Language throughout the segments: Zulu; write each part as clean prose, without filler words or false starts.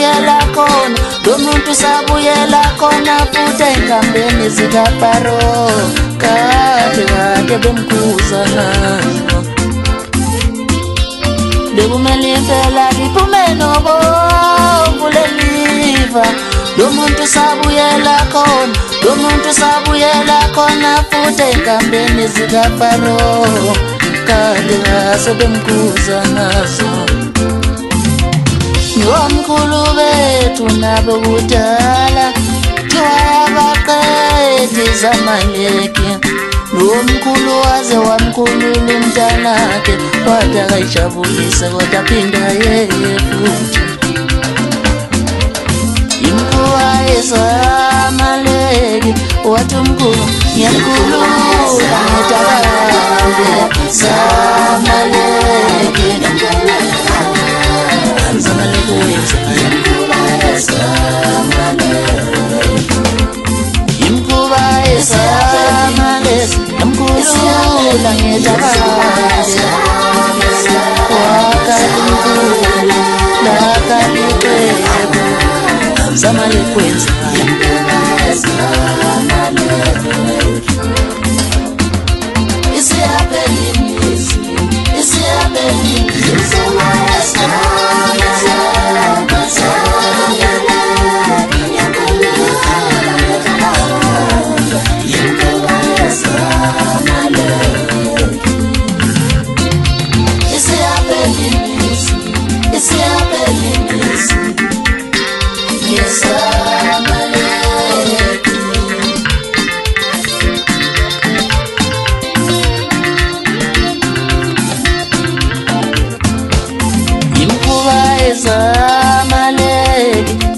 sabuyela khona lo muntu sabuyela khona futhi enkambeni zikaParo kade kade bemkhuza nazo bekumele impela liphume nobomvu leliva lo muntu sabuyela khona futhi enkambeni zikaParo kade kade bemkhuza nazo Nomkhulu bethu nabo kudala abaqedi zamaleke nomkhulu waze wamkhulula umntanakhe wathi akayijabulise kodwa phinda yeye futhi imkhuba ezamaleke wathi umkhulu ngiyakhulula ngedabale zamaleke imkhuba ezamaleke namkhulula ngedabale wakalimkhulu lakaliqebu zamalekwenza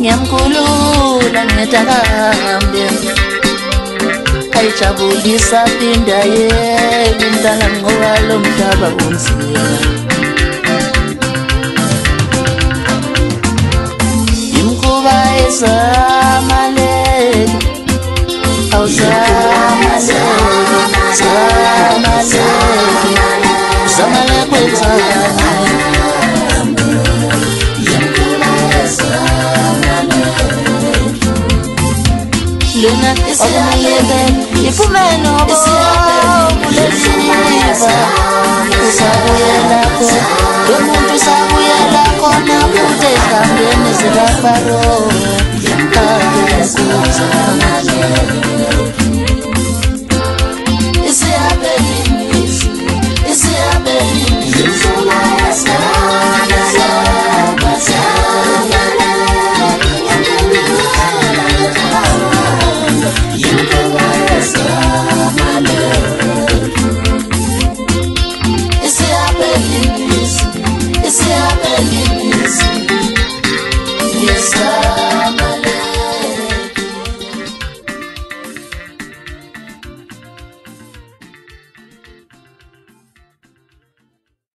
ngiyamkhulula ngetakambe ayijabulisa phinda yeye umntana ngoba lo mhlaba unzima imkhuba ezamaleke zamaleke Luna okumele iphume nobomvu leliva usabuyela khona lo muntu sabuyela khona futhi enkambeni zikaParo kade bemkhuza